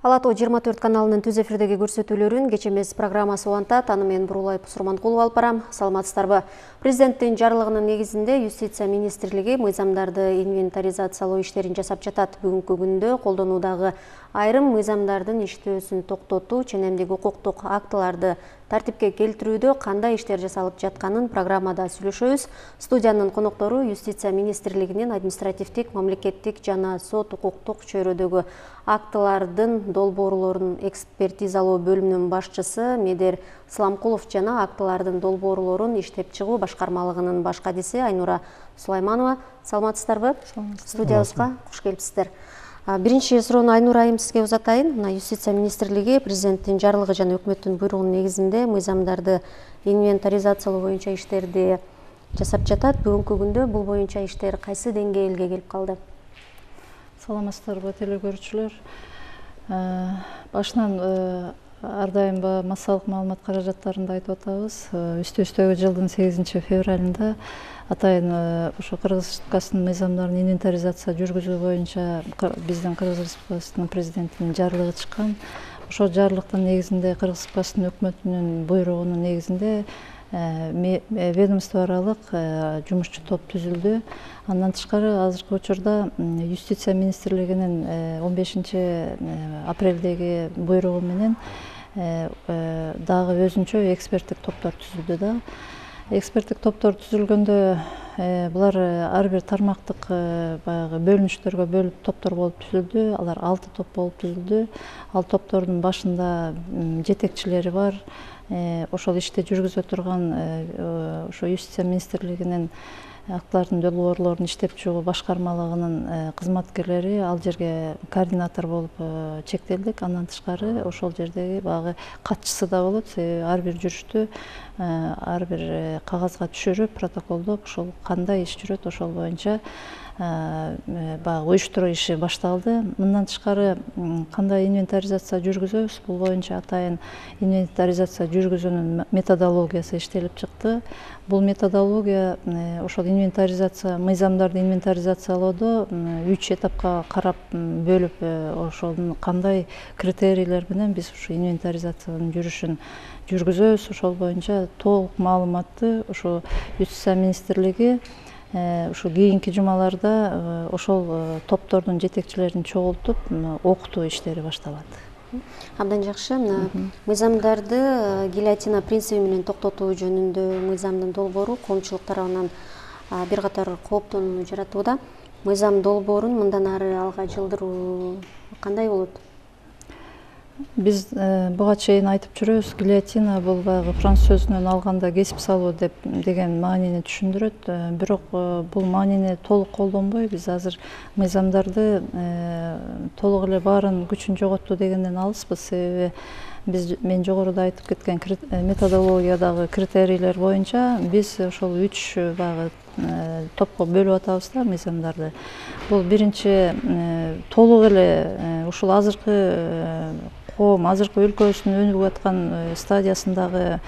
Ала ТО 24 каналынын түз эфирдеги көрсөтүүлөрүн кечемес программасы улантат. Аны мен Бурулай Сурманкулова алып барам. Саламатсыздарбы? Президенттин жарлыгынын негизинде Юстиция министрлиги мыйзамдарды инвентаризациялоо иштерин жасап жатат. Бүгүнкү күндө колдонуудагы айрым мыйзамдардын иштөөсүн токтотуу, ченемдик укуктук актыларды тартипке келтирүүдө кандай иштер жасалып жатканын программада сүйлөшөбүз. Студиянын коноктору Юстиция министрлигинин административдик, мамлекеттик жана сот укуктук чөйрөдөгү актылардын долбоорлорун экспертизалоо бөлүмүнүн башчысы Медер Сламкулов жана актылардын долбоорлорун иштеп чыгуу башкармалыгынын баш кадиси Айнура Сулайманова. Саламатсыздарбы? Студиябызга куш келипсиздер. Биринчи суроону Айнура айым сизге узатайын. Юстиция министрлиги президенттин жарлыгы жана өкмөттүн буйругунун негизинде мыйзамдарды инвентаризациялоо боюнча иштерди жасап жатат. Бүгүнкү күндө бул боюнча иштер кайсы деңгээлге келип калды? Саламатсыздарбы, телекөрүүчүлөр. Башынан ар дайым массалык маалымат каражаттарында айтып атабыз. Үстүбүздөгү жылдын 8 февралында атайын ошо Кыргыз Республикасынын мыйзамдарын инвентаризация жүргүзүү боюнча биздин Кыргыз Республикасынын президентинин жарлыгы чыккан. Ошол жарлыктын негизинде Кыргыз Республикасынын өкмөтүнүн буйругунун негизинде ведомство аралык жумушчу топ түзүлдү. Андан тышкары азыркы учурда Юстиция министрлигинин 15 апрелдеги буйругу менен дагы өзүнчө эксперттик топтор түзүлдү да. Эксперттик топтор түзүлгөндө булар ар бир тармактык баягы бөлүнүштөргө бөлүп топтор болуп түзүлдү. Алар 6 топ болуп түзүлдү. Ал топтордун башында жетекчилери бар. Ошол ишти жүргүзө турган ошо Юстиция министрлигинин актылардын долбоорлорун иштеп чыгуу башкармалыгынын кызматкерлери ал жерге координатор болуп чектелдик. Андан тышкары ошол жердеги баягы катчысы да болот. Себеби ар бир жүрүштү ар бир кагазга түшүрүп, протоколдоп, ошол кандай иш жүрөт, ошол боюнча баягы уюштуруу иши башталды. Мындан тышкары кандай инвентаризация жүргүзөбүз? Бул боюнча атайын инвентаризация жүргүзүүнүн методологиясы иштелип чыкты. Бул методология ошол инвентаризация, мыйзамдарды инвентаризациялоодо 3 этапка карап бөлүп, ошонун кандай критерийлер менен биз ушу инвентаризациянын жүрүшүн жүргүзөбүз. Ошол боюнча толук маалыматты ошо Юстиция министрлиги ушу кийинки жумаларда ошол топтордун жетекчилерин чогултуп окутуу иштери башталат. Абдан жакшы. Мыйзамдарды гильотина принциби менен токтотуу жөнүндө мыйзамдын долбоору коомчулук тарабынан бир катар кооптонууну жаратууда. Мыйзам долбоорун мындан ары алга жылдыруу кандай болот? Биз буга чейин айтып жүрөбүз, гильотина бул баягы француз сөзүнөн алганда кесип салуу деген маанини түшүндүрөт. Бирок бул маанини толук колдонбой, биз азыр мыйзамдарды толук эле баарын күчүн жоготтуу дегенден алыспыз. Себеби мен жогоруда айтып кеткен методологиядагы критерийлер боюнча биз ошол 3 баягы топко бөлүп атабыз да мыйзамдарды. Бул биринчи толук эле ушул азыркы коом, азыркы өлкөбүздүн өнүгүп аткан стадиясындагы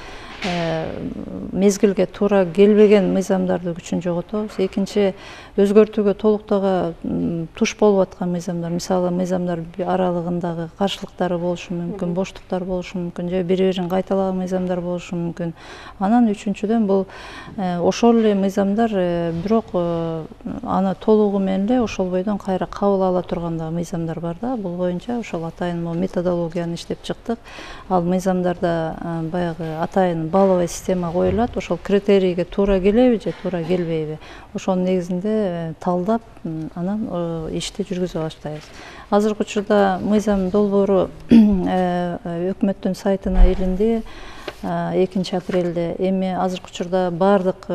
мезгилге туура келбеген мыйзамдарды күчүн жоготобуз. Экинчи, өзгөртүүгө толуктага туш болуп аткан мыйзамдар, мисалы мыйзамдар аралыгындагы каршылыктары болушу мүмкүн, боштуктар болушу мүмкүн, же бири-бирин кайталаган мыйзамдар болушу мүмкүн. Анан үчүнчүдөн бул ошол эле мыйзамдар, бирок аны толугу менен эле ошол бойдон кайра кабыл ала турган да мыйзамдар бар да. Бул боюнча ошол атайын методологияны иштеп чыктык. Ал мыйзамдарда баягы атайын балловый система коюлат. Ошол критерийге туура келеби же туура келбейби? Ошонун негизинде талдап, анан ишти жүргүзө баштайбыз. Азыркы учурда мыйзам долбоору өкмөттүн сайтына илинди 2 апрелде. Эми азыркы учурда баардык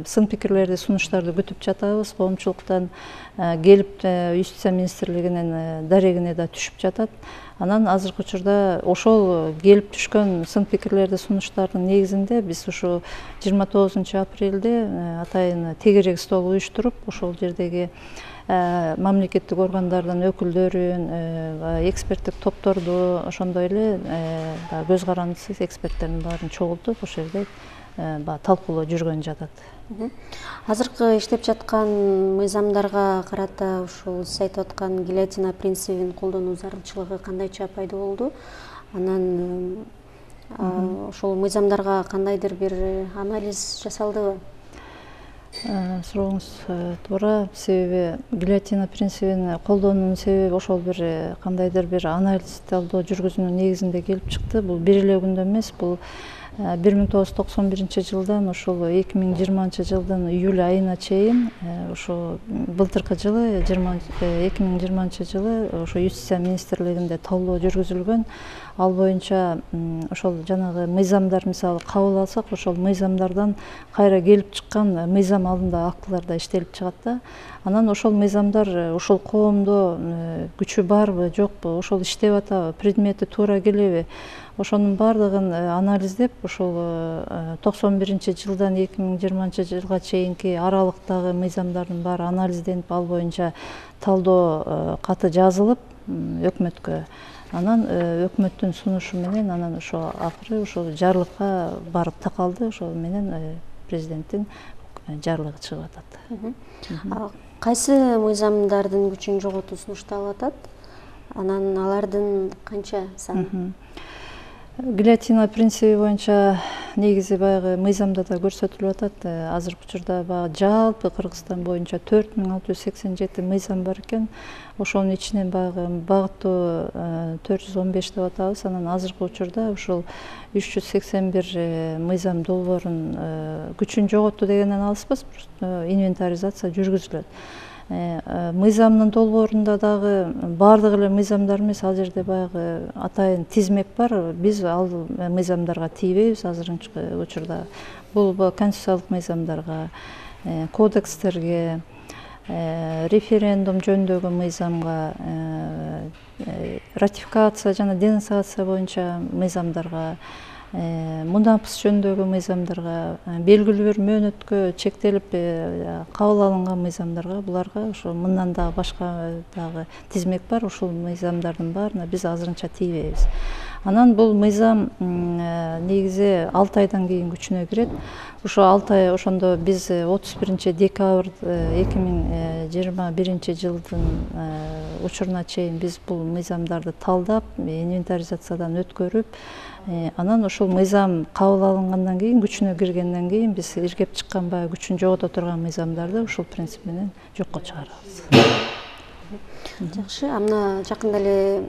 сын пикирлерди, сунуштарды күтүп жатабыз. Коомчулуктан келип Юстиция министрлигинин дарегине да түшүп жатат. Анан азыркы учурда ошол келип түшкөн сын пикирлерди, сунуштардын негизинде биз ушу 29 апрелде атайын тегерек стол уюштуруп, ошол жердеги мамлекеттик органдардын өкүлдөрүн, эксперттик топторду, ошондой эле көз карандысыз эксперттердин баарын чогултуп, ошол жерде талкуулоо жүргөн жатат. Азыркы иштеп жаткан мыйзамдарга карата ушул сиз айтып аткан гильотина принцибин колдонуу зарылчылыгы кандайча пайда болду? Анан ошол мыйзамдарга кандайдыр бир анализ жасалдыбы? Сурооңуз туура, себеби гильотина принцибин колдонуунун себеби ошол бир кандайдыр бир анализ талдоо жүргүзүүнүн негизинде келип чыкты. Бул бир эле күндө эмес, бул 1991 жылдан ошол 2020 жылдын июль айына чейин ошо былтыркы жылы 2020 жылы ошо юстиция министрлигинде талдоо жүргүзүлгөн. Ал боюнча ошол жанагы мыйзамдар мисалы кабыл алсак, ошол мыйзамдардан кайра келип чыккан мыйзам алдында актыларда иштелип чыгат да. Анан ошол мыйзамдар ошол коомдо күчү барбы, жокпу, ошол иштеп атабы, предмети туура келеби, ошонун баардыгын анализдеп, ошол 91 жылдан 2020 жылга чейинки аралыктагы мыйзамдардын баары анализденип, ал боюнча талдоо каты жазылып өкмөткө. Анан өкмөттүн сунушу менен анан ошо акыры ошо жарлыкка барып такалды. Ошол менен президенттин жарлыгы чыгып атат. Кайсы мыйзамдардын күчүн жоготуу сунушталып атат? Анан алардын канча саны? Гильотина принциби боюнча негизи баягы мыйзамда да көрсөтүлүп атат. Азыркы учурда баягы жалпы Кыргызстан боюнча 4687 мыйзам бар экен. Ошонун ичинен баягы багыттуу 415 деп атабыз. Анан азыркы учурда ушул 381 мыйзам долбоорун күчүн жоготту дегенден алыспыз. Инвентаризация жүргүзүлөт. Мыйзамдын долбоорунда дагы баардык эле мыйзамдар эмес, ал жерде баягы атайын тизмек бар. Биз ал мыйзамдарга тийбейбиз азыркы учурда. Бул конституциялык мыйзамдарга, кодекстерге, референдум жөнүндөгү мыйзамга, ратификация жана денонсация боюнча мыйзамдарга, мунапыс жөнүндөгү мыйзамдарга, белгилүү бир мөөнөткө чектелип кабыл алынган мыйзамдарга, буларга ошо мындан дагы башка дагы тизмек бар. Ушул мыйзамдардын баарына биз азырынча тийбейбиз. Анан бул мыйзам негизи 6 айдан кийин күчүнө кирет. Ошо 6 ай ошондо биз 31 декабрь 2021 жылдын учуруна чейин биз бул мыйзамдарды талдап, инвентаризациядан өткөрүп, анан ошол мыйзам кабыл алынгандан кийин, күчүнө киргенден кийин биз иргеп чыккан баягы күчүн жогото турган мыйзамдарды ушул принцип менен жокко чыгарабыз. Жакшы, амына жакында эле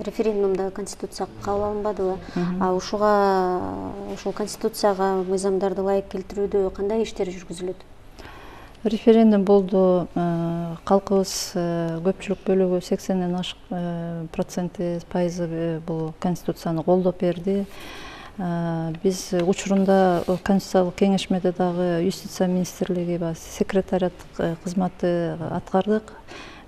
референдумда конституция кабыл алынбадыбы? Ушул конституцияга мыйзамдарды ылайык келтирүүдө кандай иштер жүргүзүлөт? Референдум болду. Калкыбыз көпчүлүк бөлүгү 80ден ашык пайызы бул конституцияны колдоп берди. Биз учурунда Конституциялык кеңешмеде дагы юстиция министрлиги секретариаттык кызматты аткардык.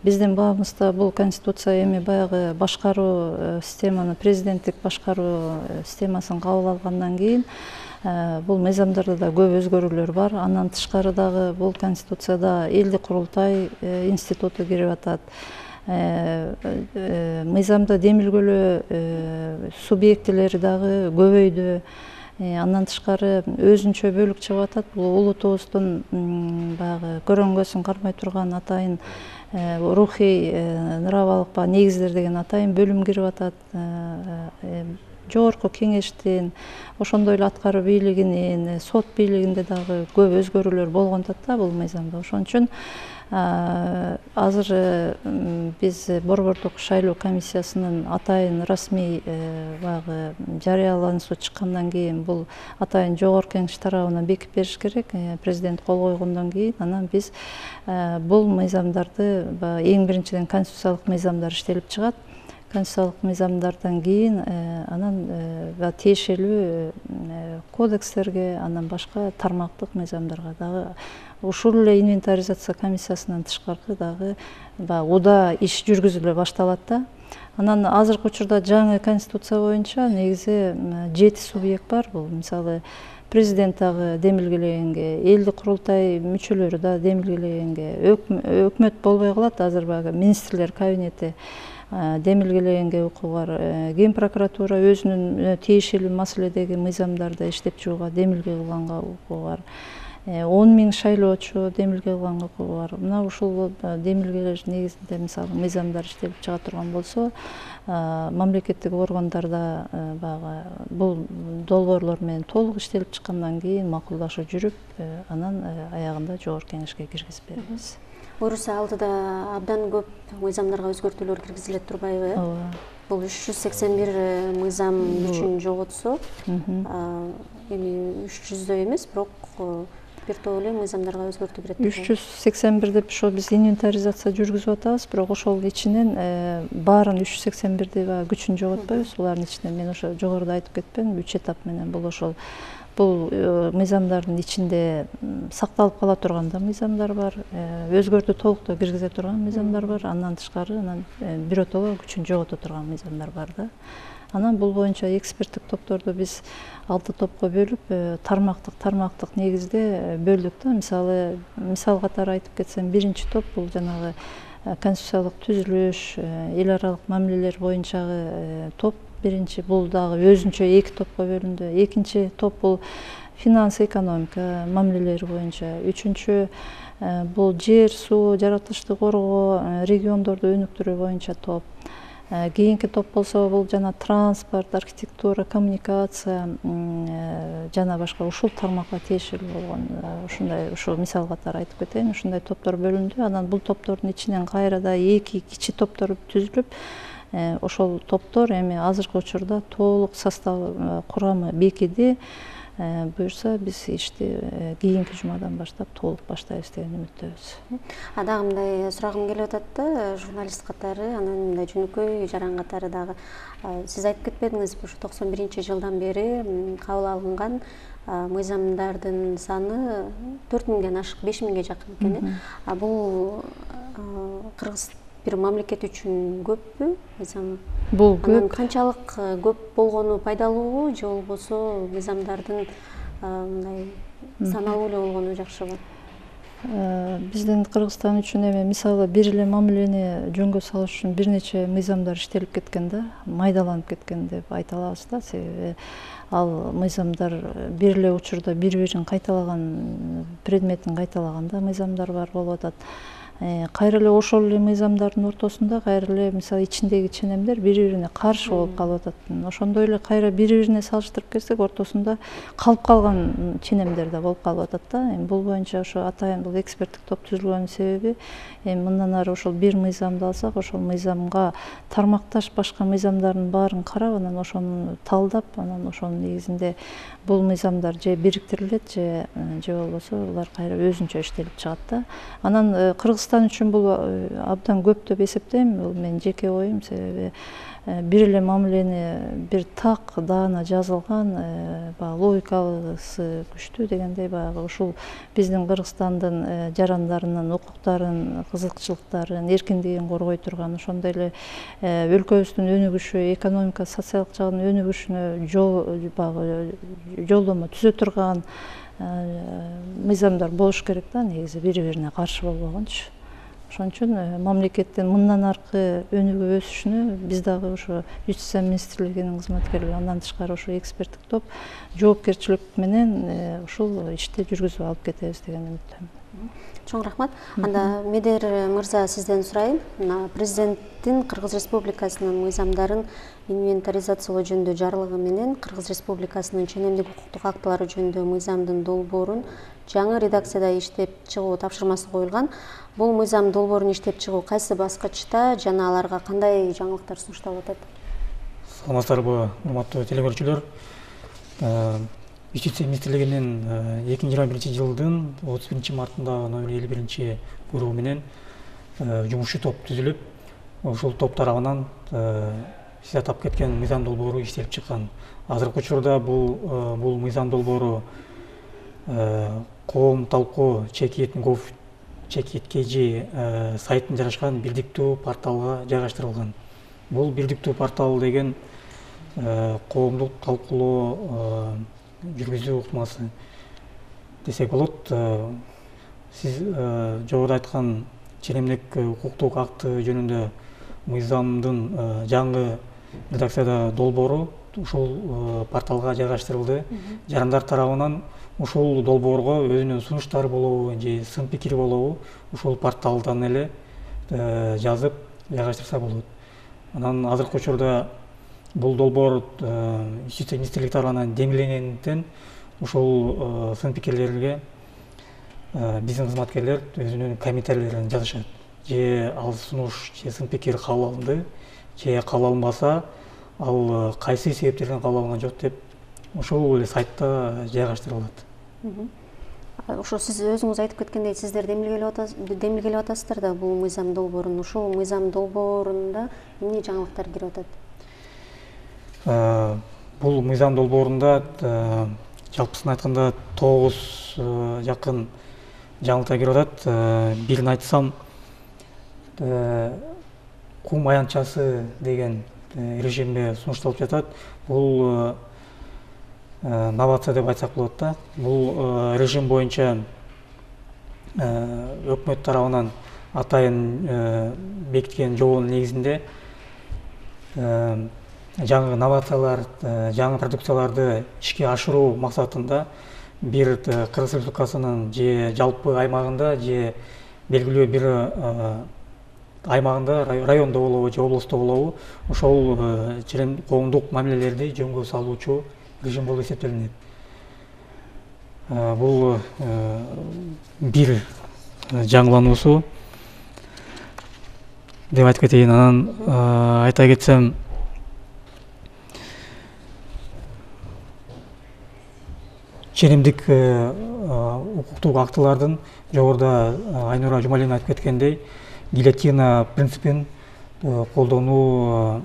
Биздин баабызда бул конституция эми баягы башкаруу системаны, президенттик башкаруу системасын кабыл алгандан кийин бул мыйзамдарда да көп өзгөрүүлөр бар. Андан тышкары дагы бул конституцияда элдик курултай институту кирип атат. Мыйзамда демилгөлөө субъектилери дагы көбөйдү. Андан тышкары өзүнчө бөлүк чыгып атат. Бул улутубуздун баягы көрөнгөсүн кармай турган атайын рухий нравалык негиздер деген атайын бөлүм кирип атат. Жогорку кеңештин, ошондой эле аткаруу бийлигинин, сот бийлигинде дагы көп өзгөрүүлөр болгон да бул мыйзамда. Ошон үчүн азыр биз Борбордук шайлоо комиссиясынын атайын расмий баягы жарыялануусу чыккандан кийин бул атайын жогорку кеңеш тарабынан бекип бериш керек. Президент кол койгондон кийин анан биз бул мыйзамдарды эң биринчиден конституциялык мыйзамдар иштелип чыгат. Конституциялык мыйзамдардан кийин анан тиешелүү кодекстерге, анан башка тармактык мыйзамдарга дагы ушул эле инвентаризация комиссиясынан тышкары дагы уда иш жүргүзүлө башталат да. Анан азыркы учурда жаңы конституция боюнча негизи 7 субъект бар. Бул мисалы президент дагы демилгелегенге, элдик курултай мүчөлөрү да демилгелегенге, өкмөт болбой калат, азыр баягы министрлер кабинети демилгелегенге укугу бар. Ген прокуратура өзүнүн тиешелүү маселедеги мыйзамдарды иштеп чыгууга демилге кылганга укугу бар. 10 миң шайлоочу демилге кылганга укугу бар. Мына ушул демилгелер негизинде мисалы мыйзамдар иштелип чыга турган болсо, мамлекеттик органдарда баягы бул долбоорлор менен толук иштелип чыккандан кийин макулдашуу жүрүп, анан аягында жогорку кеңешке киргизип беребиз. Буюрса алдыда абдан көп мыйзамдарга өзгөртүүлөр киргизилет турбайбы? Ооба. Бул 381 мыйзам күчүн жоготсо, эми 300дөй эмес, бирок бир топ эле мыйзамдарга өзгөртүү кирет. 381 деп ошол биз инвентаризация жүргүзүп атабыз, бирок ошол ичинен баарын 381 күчүн жоготпойбуз. Булардын ичинен мен ошо жогоруда айтып кетпедимби, 3 этап менен бул ошол бул мыйзамдардын ичинде сакталып кала турган да мыйзамдар бар, өзгөртүү толуктоо киргизе турган мыйзамдар бар, андан тышкары анан биротоло күчүн жогото турган мыйзамдар бар да. Анан бул боюнча эксперттик топторду биз 6 топко бөлүп, тармактык негизде бөлдүк да. Мисал катары айтып кетсем, биринчи топ бул жанагы конституциялык түзүлүш, эл аралык мамилелер боюнчагы топ. Биринчи бул дагы өзүнчө 2 топко бөлүндү. Экинчи топ бул финанс, экономика мамилелери боюнча. Үчүнчү бул жер, суу, жаратылышты коргоо, региондорду өнүктүрүү боюнча топ. Кийинки топ болсо бул жана транспорт, архитектура, коммуникация жана башка ушул тармакка тиешелүү болгон ушул мисал катары айтып кетейин. Ушундай топтор бөлүндү. Анан бул топтордун ичинен кайрадан 2 кичи топтор түзүлүп, ошол топтор эми азыркы учурда толук состав курамы бекиди. Буюрса биз ишти кийинки жумадан баштап толук баштайбыз деген үмүттөбүз. Дагы мындай сурагым келип атат да, журналист катары, анан мындай жөнөкөй жаран катары дагы. Сиз айтып кетпедиңиз, ушу 91-жылдан бери кабыл алынган мыйзамдардын саны 4000ден ашык, 5000ге жакын экен. Бул Кыргыз бир мамлекет үчүн көппү мыйзам? Бул көп. Канчалык көп болгону пайдалуубу, же болбосо мыйзамдардын мындай саналуу эле болгону жакшыбы? Биздин Кыргызстан үчүн эми мисалы бир эле мамилени жөнгө салыш үчүн бир нече мыйзамдар иштелип кеткен да, майдаланып кеткен деп айта алабыз да. Себеби ал мыйзамдар бир эле учурда бири-бирин кайталаган, предметин кайталаган да мыйзамдар бар болуп атат. Кайра эле ошол эле мыйзамдардын ортосунда кайра эле мисалы ичиндеги ченемдер бири-бирине каршы болуп калып атат. Ошондой эле кайра бири-бирине салыштырып келсек, ортосунда калып калган ченемдер да болуп калып атат да. Эми бул боюнча ошо атайын бул эксперттик топ түзүлгөнүн себеби, эми мындан ары ошол бир мыйзамды алсак, ошол мыйзамга тармакташ башка мыйзамдардын баарын карап, анан ошону талдап, анан ошонун негизинде бул мыйзамдар же бириктирилет, же болбосо булар кайра өзүнчө иштелип чыгат да. Анан Кыргызстан үчүн бул абдан көп деп эсептейм. Бул менин жеке оюм, себеби бир эле мамилени бир так даана жазылган, баягы логикасы күчтүү дегендей, баягы ушул биздин Кыргызстандын жарандарынын укуктарын, кызыкчылыктарын, эркиндигин коргой турган, ошондой эле өлкөбүздүн өнүгүшү, экономика, социалдык жагынын өнүгүшүнө жолдомо түзө турган мыйзамдар болуш керек да, негизи бири-бирине каршы болбогончу. Ошон үчүн мамлекеттин мындан аркы өнүгүп өсүшүнө биз дагы ошо Юстиция министрлигинин кызматкерлери, андан тышкары ошо эксперттик топ жоопкерчилик менен ушул ишти жүргүзүп алып кетебиз деген үмүттөмүн. Чоң рахмат. Анда Медер мырза, сизден сурайын. Президенттин Кыргыз Республикасынын мыйзамдарын инвентаризациялоо жөнүндө жарлыгы менен Кыргыз Республикасынын ченемдик укуктук актылары жөнүндө мыйзамдын долбоорун жаңы редакцияда иштеп чыгуу тапшырмасы коюлган. Бул мыйзам долбоорун иштеп чыгуу кайсы баскычта жана аларга кандай жаңылыктар сунушталып атат? Саламатсыздарбы, урматтуу телекөрүүчүлөр. Юстиция министрлигинин 2021 жылдын 31 мартында номер 51 буйругу менен жумушчу топ түзүлүп, ушул топ тарабынан сиз атап кеткен мыйзам долбоору иштелип чыккан. Азыркы учурда бул мыйзам долбоору коом талкуу chekit.gov.kg сайтын жарашкан бирдиктүү порталга жайгаштырылган. Бул бирдиктүү портал деген коомдук талкуулоо жүргүзүү ыкмасы десек болот. Сиз жогоруда айткан ченемдик укуктук акты жөнүндө мыйзамдын жаңы редакцияда долбоору ушул порталга жайгаштырылды. Жарандар тарабынан ушул долбоорго өзүнүн сунуштары болобу же сын пикири болобу ушул порталдан эле жазып жайгаштырса болот. Анан азыркы учурда бул долбоор Юстиция министрлиги тарабынан демилгенден ушул сын пикирлерге биздин кызматкерлер өзүнүн комментарийлерин жазышат. Же ал сунуш же сын пикир кабыл алынды, же кабыл алынбаса, ал кайсы себептерден кабыл алынган жок деп ошол эле сайтта жайгаштырылат. Ошо сиз өзүңүз айтып кеткендей, сиздер демилгелеп атасыздар да бул мыйзам долбоорун. Ошол мыйзам долбоорунда эмне жаңылыктар кирип атат? Бул мыйзам долбоорунда жалпысын айтканда 9 жакын жаңылыктар кирип атат. Бирин айтсам, кум аянтчасы деген режимде сунушталып жатат. Бул новация деп айтсак болот да. Бул режим боюнча өкмөт тарабынан атайын бекиткен жобонун негизинде жаңы новациялар, жаңы продукцияларды ишке ашыруу максатында бир Кыргыз Республикасынын же жалпы аймагында же белгилүү бир аймагында, райондо болобу же облусту болобу, ошол коомдук мамилелерди жөнгө салуучу режим болуп эсептелинет. Бул бир жаңылануусу деп айтып кетейин. Анан айта кетсем, ченемдик укуктук актылардын жогоруда Айнура Жумалина айтып кеткендей, гильотина принципин колдонуу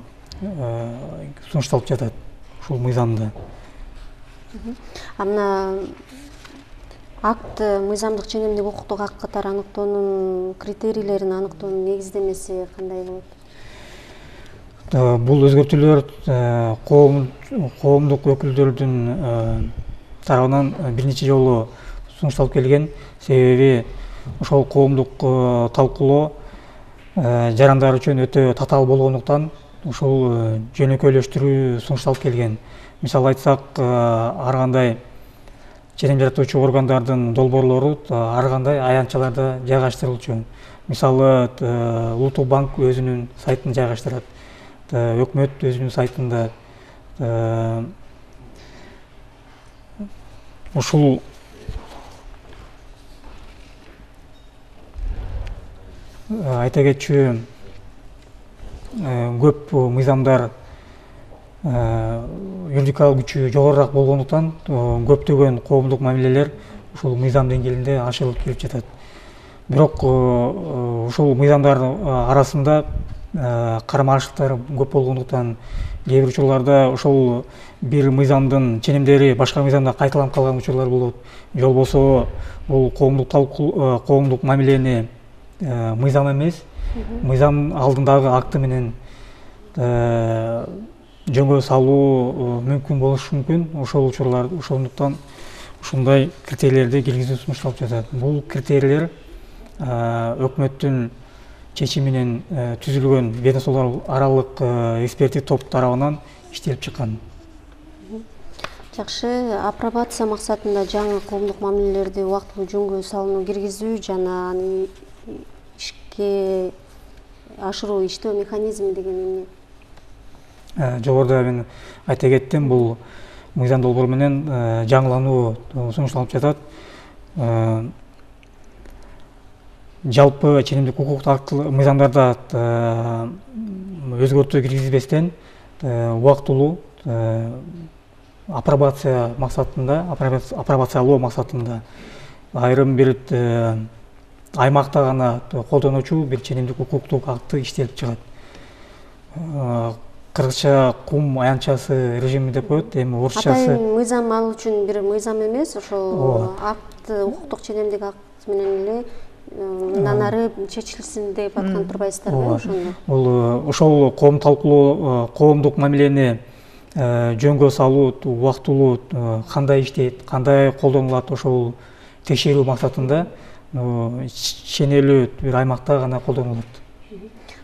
сунушталып жатат ушул мыйзамда. Мына акт мыйзамдык ченемдик укуктук акт катары аныктоонун критерийлерин аныктоонун негиздемеси кандай болот? Бул өзгөртүүлөр коомдук өкүлдөрдүн тарабынан бир нече жолу сунушталып келген. Себеби ошол коомдук талкуулоо жарандар үчүн өтө татаал болгондуктан ушул жөнөкөйлөштүрүү сунушталып келген. Мисалы айтсак, ар кандай ченем жаратуучу органдардын долбоорлору ар кандай аянтчаларда жайгаштырылчу. Мисалы, Улуттук банк өзүнүн сайтын жайгаштырат, өкмөт өзүнүн сайтында. Ушул айта кетчү, көп мыйзамдар юридикалык күчү жогорураак болгондуктан көптөгөн коомдук мамилелер ушул мыйзам деңгээлинде ашырылып келип жатат. Бирок ушул мыйзамдар арасында карама-каршылыктар көп болгондуктан кээ бир учурларда ошол бир мыйзамдын ченемдери башка мыйзамда кайталанып калган учурлар болот. Же болбосо бул коомдук мамилени мыйзам эмес, мыйзам алдындагы акты менен жөнгө салуу мүмкүн болушу мүмкүн. Ошол учурлар ошондуктан ушундай критерийлерди киргизүү сунушталып жатат. Бул критерийлер өкмөттүн чечими менен түзүлгөн ведомстволор аралык эксперттик топ тарабынан иштелип чыккан. Жакшы, апробация максатында жаңы коомдук мамилелерди убактылуу жөнгө салууну киргизүү жана аны ишке ашыруу иштөө механизми деген эмне? Жогоруда мен айта кеттим, бул мыйзам долбоору менен жаңылануу сунушталып жатат. Жалпы ченемдик укуктук мыйзамдарда өзгөртүү киргизбестен убактылуу апробация апробациялоо максатында айрым бир аймакта гана колдонуучу бир ченемдик укуктук акты иштелип чыгат. Кыргызча кум аянтчасы режими деп коет, эми орусчасы. Атайын мыйзам ал үчүн бир мыйзам эмес, ошол акт, укуктук ченемдик акт менен эле мындан ары чечилсин деп аткан турбайсыздарбы ошондо? Бул ошол коом талкуулоо, коомдук мамилени жөнгө салуу убактылуу кандай иштейт, кандай колдонулат, ошол текшерүү максатында ченелүү бир аймакта гана колдонулат.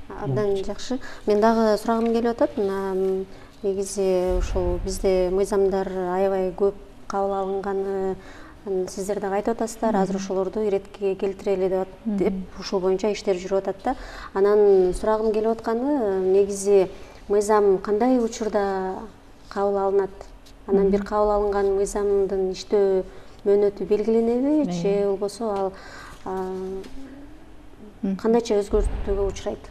Абдан жакшы. Мен дагы сурагым келип атат. Негизи ушул бизде мыйзамдар аябай көп кабыл алынганы сиздер дагы айтып атасыздар. Азыр ошолорду иретке келтирели деп ушул боюнча иштер жүрүп атат да. Анан сурагым келип атканы, негизи мыйзам кандай учурда кабыл алынат? Анан бир кабыл алынган мыйзамдын иштөө мөөнөтү белгиленеби, же болбосо ал кандайча өзгөртүүгө учурайт?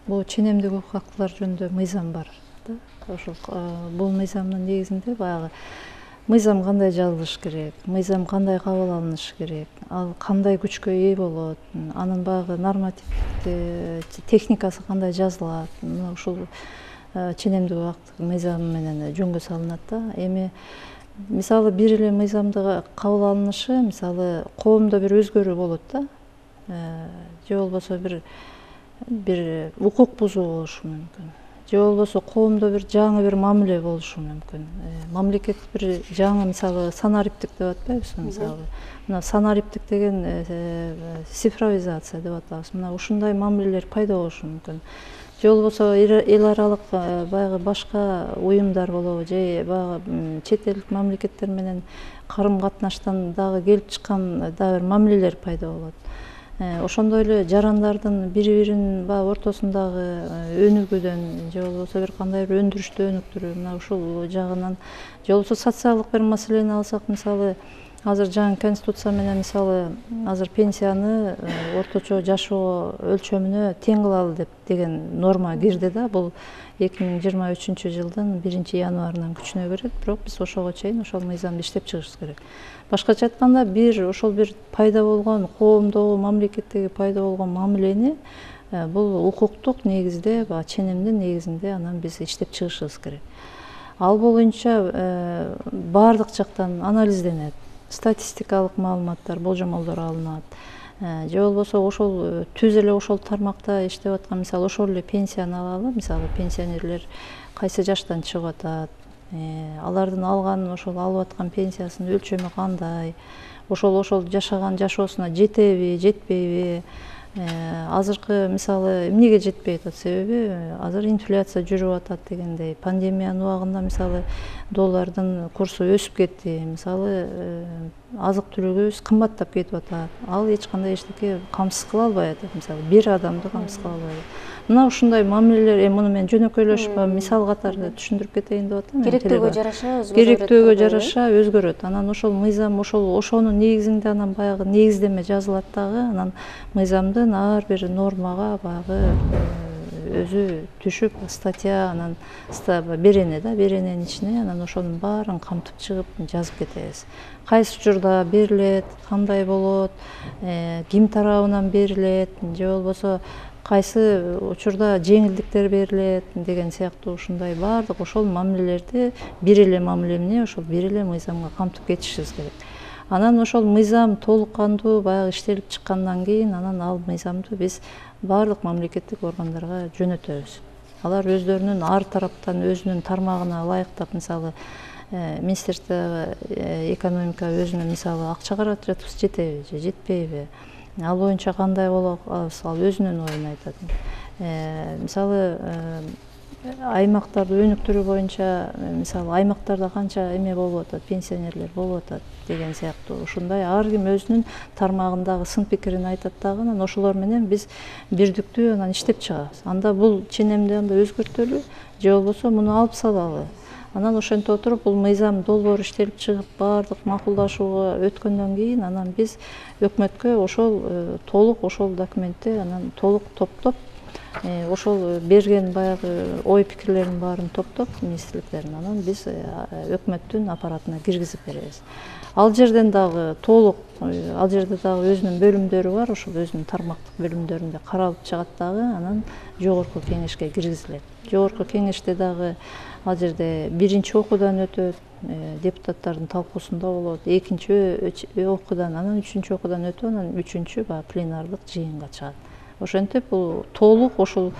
Бул ченемдик укук актылар жөнүндө мыйзам бар да. Ошол бул мыйзамдын негизинде баягы мыйзам кандай жазылыш керек, мыйзам кандай кабыл алынышы керек, ал кандай күчкө ээ болот, анын баягы нормативдик техникасы кандай жазылат, мына ушул ченемдик акт мыйзам менен жөнгө салынат да. Эми мисалы бир эле мыйзамды кабыл алынышы, мисалы коомдо бир өзгөрүү болот да, же болбосо бир укук бузуу болушу мүмкүн, же болбосо коомдо бир жаңы бир мамиле болушу мүмкүн. Мамлекет бир жаңы, мисалы санариптик деп атпайбыз, мисалы мына санариптик деген цифровизация деп атабыз. Мына ушундай мамилелер пайда болушу мүмкүн. Же болбосо эл аралык баягы башка уюмдар болобу, же баягы чет элдик мамлекеттер менен карым катнаштан дагы келип чыккан дагы бир мамилелер пайда болот. Ошондой эле жарандардын бири-биринин баягы ортосундагы өнүгүүдөн, же болбосо бир кандай бир өндүрүштү өнүктүрүү, мына ушул жагынан, же болбосо социалдык бир маселени алсак, мисалы азыр жаңы конституция менен мисалы азыр пенсияны орточо жашоо өлчөмүнө тең кылалы деген норма кирди да. Бул 2023 жылдын 1-январынан күчүнө кирет, бирок биз ошого чейин ошол мыйзамды иштеп чыгышыбыз керек. Башкача айтканда, ошол бир пайда болгон коомдогу, мамлекеттеги пайда болгон мамилени бул укуктук негизде, ченемдин негизинде анан биз иштеп чыгышыбыз керек. Ал боюнча баардык жактан анализденет, статистикалык маалыматтар, болжомолдор алынат. Же болбосо ошол түз эле ошол тармакта иштеп аткан, мисалы ошол эле пенсияны алалы, мисалы пенсионерлер кайсы жаштан чыгып атат, алардын алган, ошол алып аткан пенсиясынын өлчөмү кандай, ошол жашаган жашоосуна жетеби, жетпейби, азыркы мисалы эмнеге жетпей атат, себеби азыр инфляция жүрүп атат дегендей, пандемиянын убагында мисалы доллардын курсу өсүп кетти, мисалы азык-түлүгүбүз кымбаттап кетип атат, ал эч кандай эчтеке камсыз кыла албай атат, мисалы бир адамды камсыз кыла албай атат. Мына ушундай мамилелер, муну мен жөнөкөйлөшүп мисал катары түшүндүрүп кетейин деп атам. Керектүүгө жараша өзгөрөт. Керектүүгө жараша өзгөрөт. Анан ошол мыйзам ошонун негизинде анан баягы негиздеме жазылат дагы, анан мыйзамдын ар бир нормага баягы өзү түшүп, статья, анан берене да, берененин ичине анан ошонун баарын камтып чыгып жазып кетебиз. Кайсы учурда берилет, кандай болот, ким тарабынан берилет, же болбосо кайсы учурда жеңилдиктер берилет деген сыяктуу ушундай баардык ошол мамилелерди бир эле мамиле эмне, ошол бир эле мыйзамга камтып кетишибиз керек. Анан ошол мыйзам толук кандуу баягы иштелип чыккандан кийин анан ал мыйзамды биз баардык мамлекеттик органдарга жөнөтөбүз. Алар өздөрүнүн ар тараптан өзүнүн тармагына ылайыктап, мисалы Министерство экономика өзүнүн мисалы акча каражатыбыз жетеби же жетпейби, ал боюнча кандай боло алабыз, ал өзүнүн оюн айтат. Мисалы аймактарды өнүктүрүү боюнча, мисалы аймактарда канча эме болуп атат, пенсионерлер болуп атат деген сыяктуу ушундай ар ким өзүнүн тармагындагы сын пикирин айтат дагы, анан ошолор менен биз бирдиктүү анан иштеп чыгабыз. Анда бул ченемди анда өзгөртөлү, же болбосо муну алып салалы. Анан ошентип отуруп бул мыйзам долбоор иштелип чыгып баардык макулдашууга өткөндөн кийин анан биз өкмөткө толук ошол документти анан толук топтоп, ошол берген баягы ой пикирлерин баарын топтоп министрликтердин анан биз өкмөттүн аппаратына киргизип беребиз. Ал жерден дагы толук, ал жерде дагы өзүнүн бөлүмдөрү бар, ошол өзүнүн тармактык бөлүмдөрүндө каралып чыгат дагы, анан жогорку кеңешке киргизилет. Жогорку кеңеште дагы ал жерде биринчи окуудан өтөт, депутаттардын талкуусунда болот, экинчи окуудан, анан үчүнчү окуудан өтүп, анан үчүнчү пленардык жыйынга чыгат. Ошентип бул толук ошол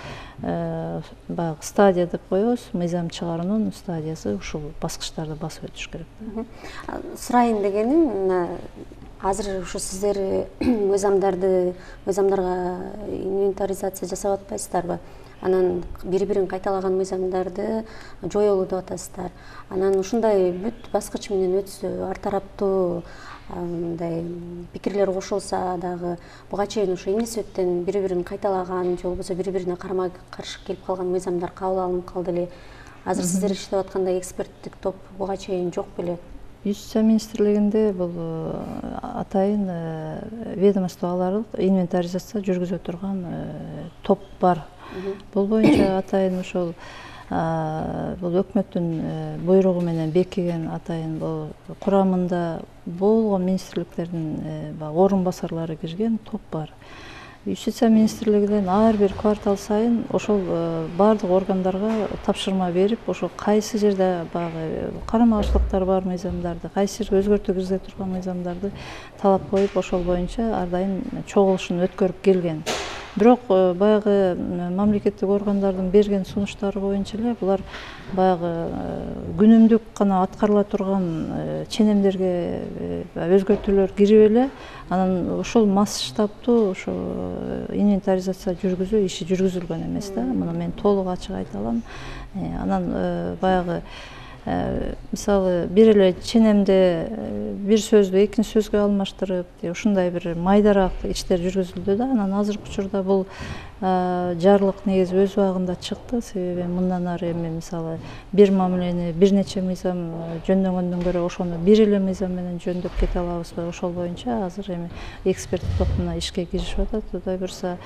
баягы стадия деп коебуз, мыйзам чыгаруунун стадиясы ушул баскычтарды басып өтүш керек. Сурайын дегеним, азыр ушу сиздер мыйзамдарга инвентаризация жасап атпайсыздарбы? Анан бири-бирин кайталаган мыйзамдарды жоёлу деп атасыздар. Анан ушундай бүт баскыч менен өтсө, ар тараптуу мындай пикирлер кошулса дагы буга чейин ошо эмне себептен бири-бирин кайталаган же болбосо бири-бирине карама-каршы келип калган мыйзамдар кабыл алынып калды эле? Азыр сиздер иштеп аткандай эксперттик топ буга чейин жок беле? Юстиция министрлигинде бул атайын ведомстволордук инвентаризация жүргүзө турган топ бар. Бул боюнча атайын ошол бул өкмөттүн буйругу менен бекиген атайын бул курамында болгон министрликтердин орун басарлары кирген топ бар. Юстиция министрлигинен ар бир квартал сайын ошол бардык органдарга тапшырма берип, ошол кайсы жерде баягы карама-каршылыктар бар мыйзамдарды, кайсы жерге өзгөртүү киргизе турган мыйзамдарды талап коюп, ошол боюнча ар дайым чогулушун өткөрүп келген. Бирок баягы мамлекеттик органдардын берген сунуштары боюнча эле булар баягы күнүмдүк гана аткарыла турган ченемдерге өзгөртүүлөр кирип эле, анан ошол масштабтуу ошо инвентаризация жүргүзүү иши жүргүзүлгөн эмес да. Муну мен толук ачык айта алам. Анан баягы мисалы бир эле ченемде бир сөздү экинчи сөзгө алмаштырып, ушундай бир майдараак иштер жүргүзүлдү да. Анан азыркы учурда бул жарлык негизи өз убагында чыкты. Себеби мындан ары эми мисалы бир мамилени бир нече мыйзам жөндөгөндөн көрө ошону бир эле мыйзам менен жөндөп кете алабызбы? Ошол боюнча азыр эми эксперттик топ мына ишке киришип атат. Кудай буюрса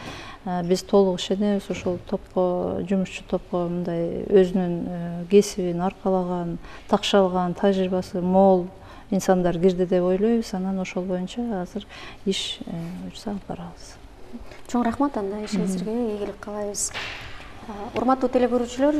биз толук ишенебиз ошол топко, жумушчу топко мындай өзүнүн кесибин аркалаган, такшалган, тажрыйбасы мол инсандар кирди деп ойлойбуз. Анан ошол боюнча азыр иш буюрса алып барабыз. Чоң рахмат, анда ишиңизге ийгилик каалайбыз. Урматтуу телекөрүүчүлөр,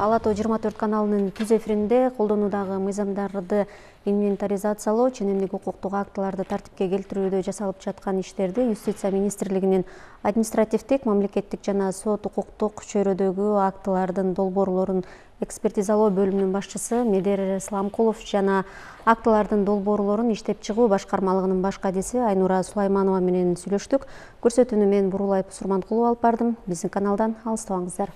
Ала Тоо 24 каналынын түз эфиринде колдонуудагы мыйзамдарды инвентаризациялоо, ченемдик укуктук актыларды тартипке келтирүүдө жасалып жаткан иштерди Юстиция министрлигинин административдик, мамлекеттик жана сот укуктук чөйрөдөгү актылардын долбоорлорун экспертизалоо бөлүмүнүн башчысы Медер Исламкулов жана актылардын долбоорлорун иштеп чыгуу башкармалыгынын баш кадиси Айнура Сулайманова менен сүйлөштүк. Көрсөтүүнү мен Бурулай Пусурманкулова алып бардым. Биздин каналдан алыстабаңыздар.